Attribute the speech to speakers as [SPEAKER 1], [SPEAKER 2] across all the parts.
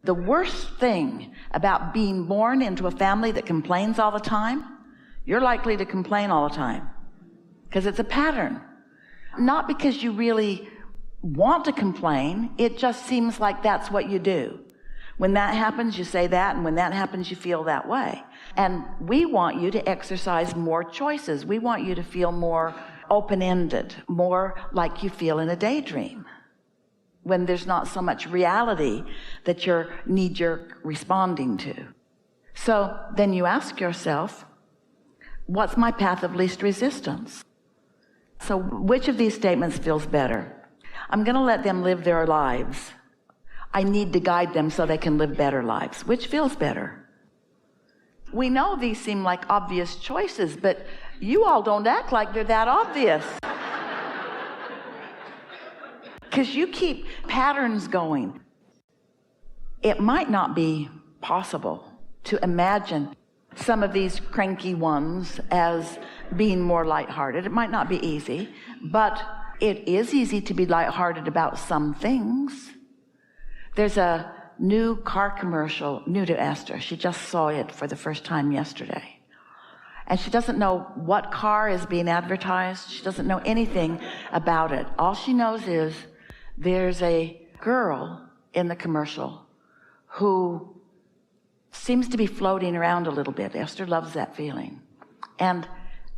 [SPEAKER 1] The worst thing about being born into a family that complains all the time, you're likely to complain all the time because it's a pattern. Not because you really want to complain, it just seems like that's what you do. When that happens, you say that, and when that happens, you feel that way. And we want you to exercise more choices. We want you to feel more open-ended, more like you feel in a daydream, when there's not so much reality that you're knee-jerk responding to. So then you ask yourself, what's my path of least resistance? So which of these statements feels better? I'm going to let them live their lives. I need to guide them so they can live better lives. Which feels better? We know these seem like obvious choices, but you all don't act like they're that obvious. Because you keep patterns going. It might not be possible to imagine some of these cranky ones as being more lighthearted. It might not be easy, but it is easy to be lighthearted about some things. There's a new car commercial, new to Esther. She just saw it for the first time yesterday. And she doesn't know what car is being advertised. She doesn't know anything about it. All she knows is there's a girl in the commercial who seems to be floating around a little bit. Esther loves that feeling. And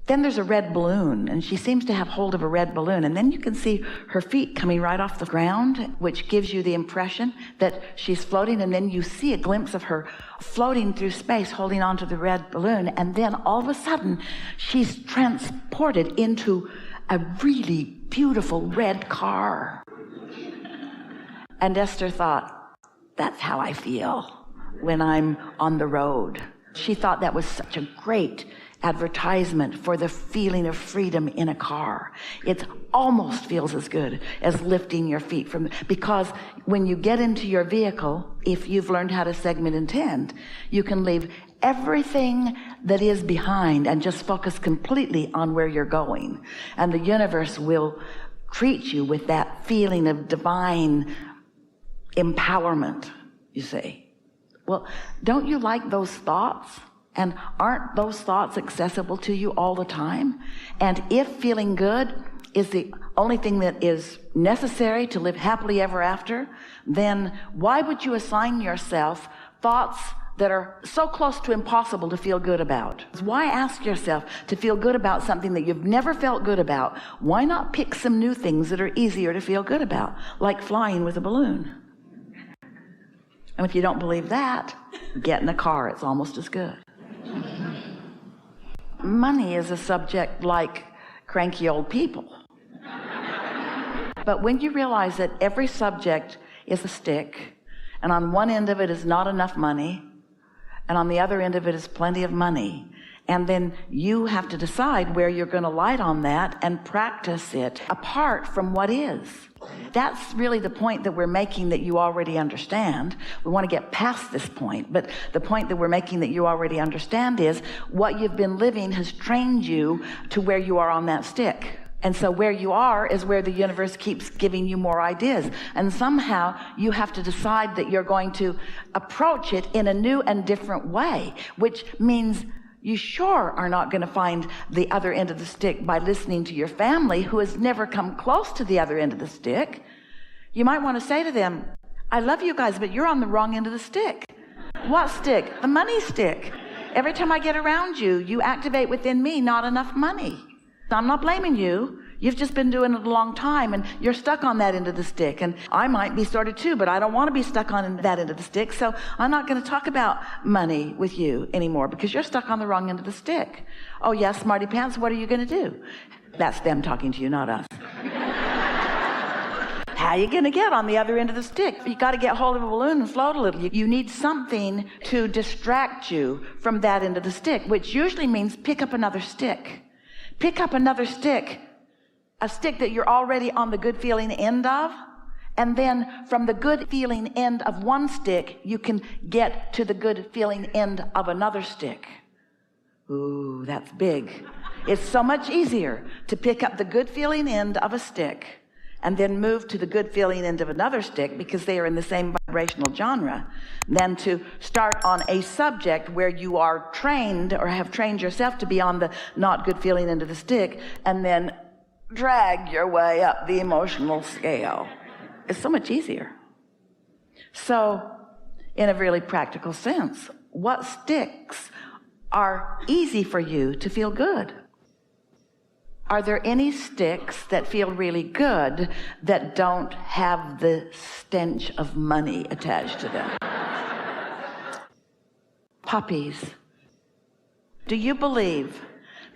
[SPEAKER 1] then there's a red balloon, and she seems to have hold of a red balloon. And then you can see her feet coming right off the ground, which gives you the impression that she's floating. And then you see a glimpse of her floating through space, holding onto the red balloon. And then all of a sudden, she's transported into a really beautiful red car. And Esther thought, that's how I feel when I'm on the road. She thought that was such a great advertisement for the feeling of freedom in a car. It almost feels as good as lifting your feet from, because when you get into your vehicle, if you've learned how to segment intend, you can leave everything that is behind and just focus completely on where you're going. And the universe will treat you with that feeling of divine empowerment, you see. Well, don't you like those thoughts? And aren't those thoughts accessible to you all the time? And if feeling good is the only thing that is necessary to live happily ever after, then why would you assign yourself thoughts that are so close to impossible to feel good about? Why ask yourself to feel good about something that you've never felt good about? Why not pick some new things that are easier to feel good about, like flying with a balloon? And if you don't believe that, get in a car. It's almost as good. Money is a subject like cranky old people. But when you realize that every subject is a stick, and on one end of it is not enough money, and on the other end of it is plenty of money, and then you have to decide where you're going to light on that and practice it apart from what is. That's really the point that we're making that you already understand. We want to get past this point, but the point that we're making that you already understand is what you've been living has trained you to where you are on that stick. And so where you are is where the universe keeps giving you more ideas. And somehow you have to decide that you're going to approach it in a new and different way, which means you sure are not going to find the other end of the stick by listening to your family who has never come close to the other end of the stick. You might want to say to them, I love you guys, but you're on the wrong end of the stick. What stick? The money stick. Every time I get around you, you activate within me not enough money. I'm not blaming you. You've just been doing it a long time, and you're stuck on that end of the stick. And I might be sort of too, but I don't want to be stuck on that end of the stick. So I'm not going to talk about money with you anymore because you're stuck on the wrong end of the stick. Oh, yeah, smarty pants, what are you going to do? That's them talking to you, not us. How are you going to get on the other end of the stick? You got to get hold of a balloon and float a little. You need something to distract you from that end of the stick, which usually means pick up another stick. Pick up another stick. A stick that you're already on the good feeling end of, and then from the good feeling end of one stick, you can get to the good feeling end of another stick. Ooh, that's big. It's so much easier to pick up the good feeling end of a stick and then move to the good feeling end of another stick because they are in the same vibrational genre, than to start on a subject where you are trained or have trained yourself to be on the not good feeling end of the stick and then drag your way up the emotional scale. It's so much easier. So, in a really practical sense, what sticks are easy for you to feel good? Are there any sticks that feel really good that don't have the stench of money attached to them? Puppies. Do you believe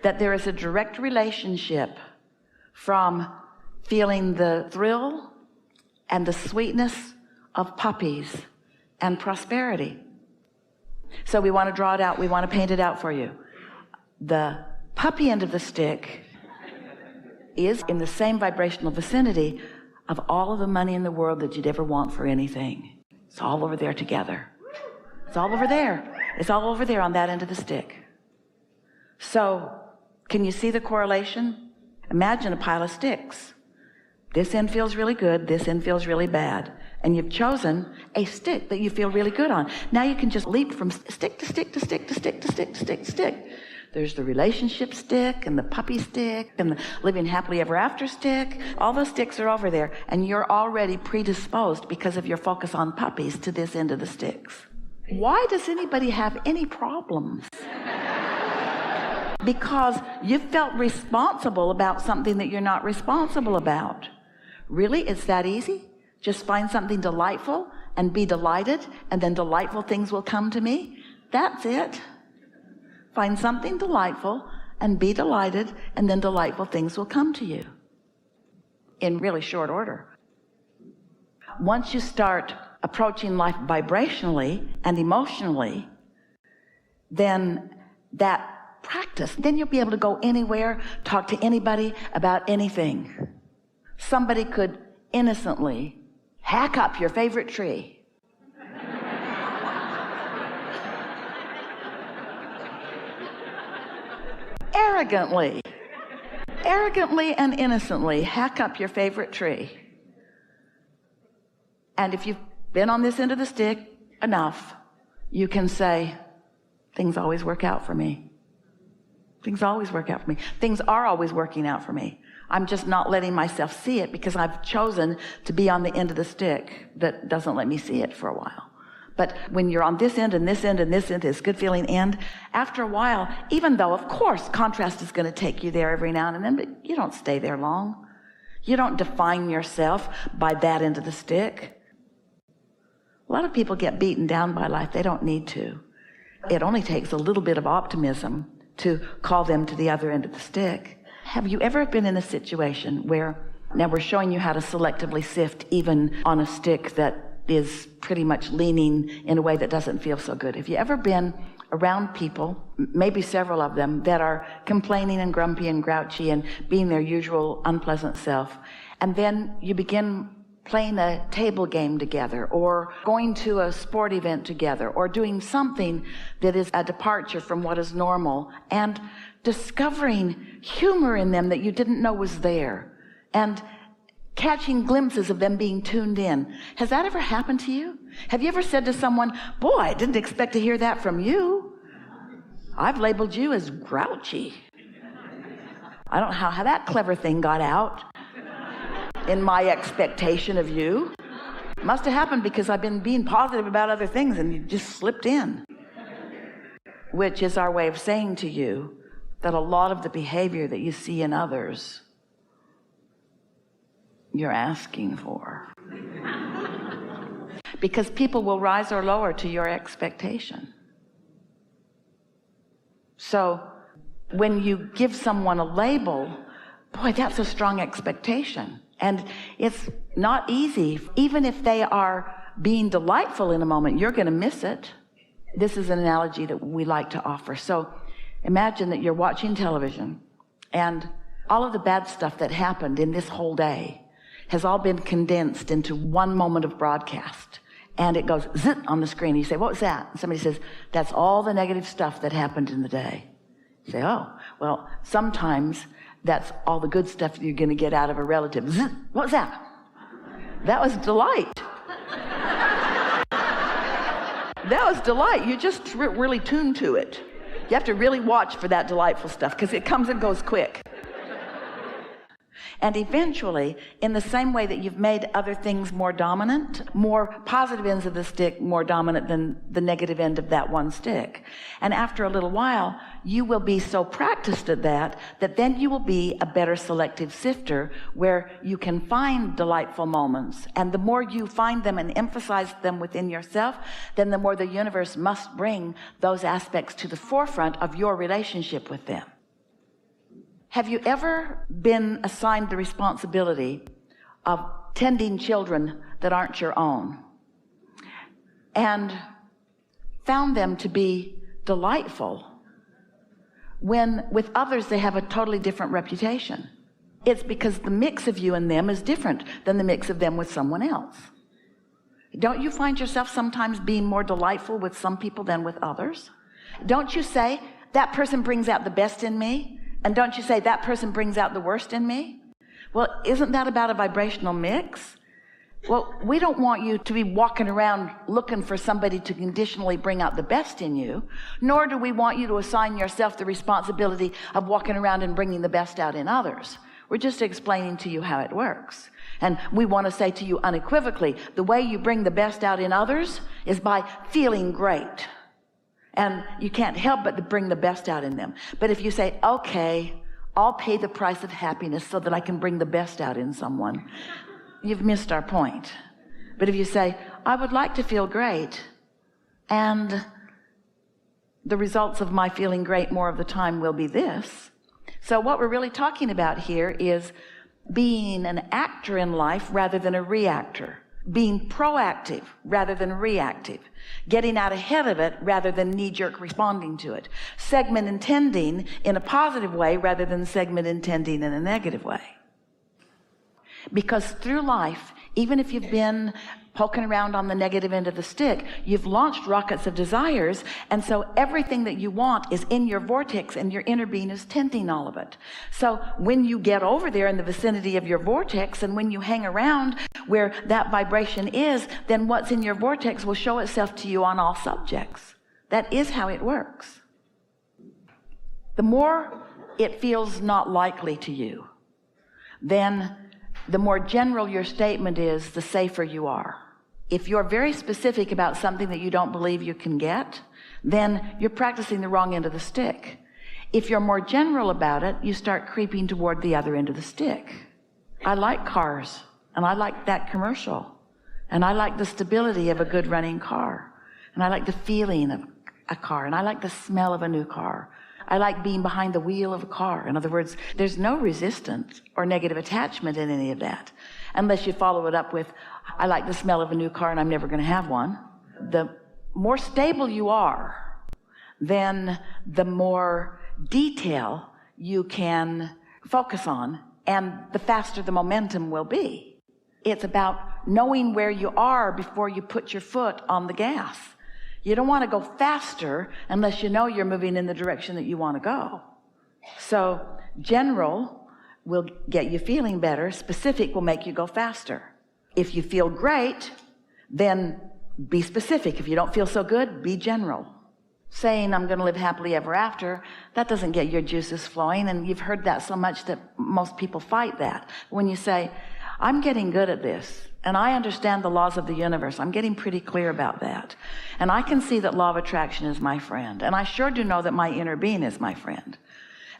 [SPEAKER 1] that there is a direct relationship from feeling the thrill and the sweetness of puppies and prosperity? So we want to draw it out. We want to paint it out for you. The puppy end of the stick is in the same vibrational vicinity of all of the money in the world that you'd ever want for anything. It's all over there together. It's all over there. It's all over there on that end of the stick. So, can you see the correlation? Imagine a pile of sticks. This end feels really good, this end feels really bad. And you've chosen a stick that you feel really good on. Now you can just leap from stick to stick to stick to stick to stick to stick to stick. There's the relationship stick and the puppy stick and the living happily ever after stick. All those sticks are over there, and you're already predisposed because of your focus on puppies to this end of the sticks. Why does anybody have any problems? Because you felt responsible about something that you're not responsible about. Really? It's that easy? Just find something delightful and be delighted, and then delightful things will come to me? That's it. Find something delightful and be delighted, and then delightful things will come to you in really short order. Once you start approaching life vibrationally and emotionally, then that practice, then you'll be able to go anywhere, talk to anybody about anything. Somebody could innocently hack up your favorite tree. Arrogantly and innocently hack up your favorite tree. And if you've been on this end of the stick enough, you can say, things always work out for me. Things always work out for me. Things are always working out for me. I'm just not letting myself see it because I've chosen to be on the end of the stick that doesn't let me see it for a while. But when you're on this end and this end and this end, this good feeling end, after a while, even though, of course, contrast is going to take you there every now and then, but you don't stay there long. You don't define yourself by that end of the stick. A lot of people get beaten down by life. They don't need to. It only takes a little bit of optimism to call them to the other end of the stick. Have you ever been in a situation where, now we're showing you how to selectively sift even on a stick that is pretty much leaning in a way that doesn't feel so good. Have you ever been around people, maybe several of them, that are complaining and grumpy and grouchy and being their usual unpleasant self, and then you begin playing a table game together, or going to a sport event together, or doing something that is a departure from what is normal, and discovering humor in them that you didn't know was there, and catching glimpses of them being tuned in. Has that ever happened to you? Have you ever said to someone, boy, I didn't expect to hear that from you. I've labeled you as grouchy. I don't know how that clever thing got out in my expectation of you. Must have happened because I've been being positive about other things and you just slipped in. Which is our way of saying to you that a lot of the behavior that you see in others, you're asking for. Because people will rise or lower to your expectation. So when you give someone a label, boy, that's a strong expectation. And it's not easy. Even if they are being delightful in a moment, you're going to miss it. This is an analogy that we like to offer. So imagine that you're watching television and all of the bad stuff that happened in this whole day has all been condensed into one moment of broadcast. And it goes zit on the screen. You say, what was that? And somebody says, that's all the negative stuff that happened in the day. You say, oh, well, sometimes that's all the good stuff you're going to get out of a relative. Zit, what was that? That was delight. That was delight. You just really tune to it. You have to really watch for that delightful stuff because it comes and goes quick. And eventually, in the same way that you've made other things more dominant, more positive ends of the stick more dominant than the negative end of that one stick. And after a little while, you will be so practiced at that then you will be a better selective sifter where you can find delightful moments. And the more you find them and emphasize them within yourself, then the more the universe must bring those aspects to the forefront of your relationship with them. Have you ever been assigned the responsibility of tending children that aren't your own and found them to be delightful when with others they have a totally different reputation? It's because the mix of you and them is different than the mix of them with someone else. Don't you find yourself sometimes being more delightful with some people than with others? Don't you say, that person brings out the best in me? And don't you say, that person brings out the worst in me? Well, isn't that about a vibrational mix? Well, we don't want you to be walking around looking for somebody to conditionally bring out the best in you, nor do we want you to assign yourself the responsibility of walking around and bringing the best out in others. We're just explaining to you how it works. And we want to say to you unequivocally, the way you bring the best out in others is by feeling great. And you can't help but to bring the best out in them. But if you say, okay, I'll pay the price of happiness so that I can bring the best out in someone, you've missed our point. But if you say, I would like to feel great, and the results of my feeling great more of the time will be this. So what we're really talking about here is being an actor in life rather than a reactor. Being proactive rather than reactive, getting out ahead of it rather than knee-jerk responding to it, segment intending in a positive way rather than segment intending in a negative way. Because through life, even if you've been poking around on the negative end of the stick, you've launched rockets of desires, and so everything that you want is in your vortex, and your inner being is tending all of it. So when you get over there in the vicinity of your vortex, and when you hang around where that vibration is, then what's in your vortex will show itself to you on all subjects. That is how it works. The more it feels not likely to you, then the more general your statement is, the safer you are. If you're very specific about something that you don't believe you can get, then you're practicing the wrong end of the stick. If you're more general about it, you start creeping toward the other end of the stick. I like cars, and I like that commercial, and I like the stability of a good running car, and I like the feeling of a car, and I like the smell of a new car. I like being behind the wheel of a car. In other words, there's no resistance or negative attachment in any of that, unless you follow it up with, I like the smell of a new car and I'm never going to have one. The more stable you are, then the more detail you can focus on, and the faster the momentum will be. It's about knowing where you are before you put your foot on the gas. You don't want to go faster unless you know you're moving in the direction that you want to go. So general will get you feeling better. Specific will make you go faster. If you feel great, then be specific. If you don't feel so good, be general. Saying I'm going to live happily ever after, that doesn't get your juices flowing, and you've heard that so much that most people fight that. When you say, I'm getting good at this, and I understand the laws of the universe, I'm getting pretty clear about that, and I can see that law of attraction is my friend, and I sure do know that my inner being is my friend,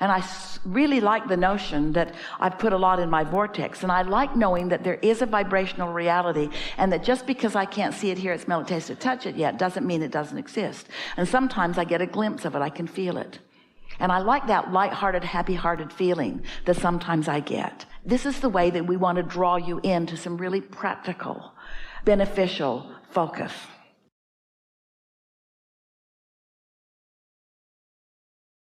[SPEAKER 1] and I really like the notion that I've put a lot in my vortex, and I like knowing that there is a vibrational reality, and that just because I can't see it, hear it, smell it, taste it, touch it yet doesn't mean it doesn't exist. And sometimes I get a glimpse of it, I can feel it, and I like that light-hearted, happy-hearted feeling that sometimes I get. This is the way that we want to draw you into some really practical, beneficial focus.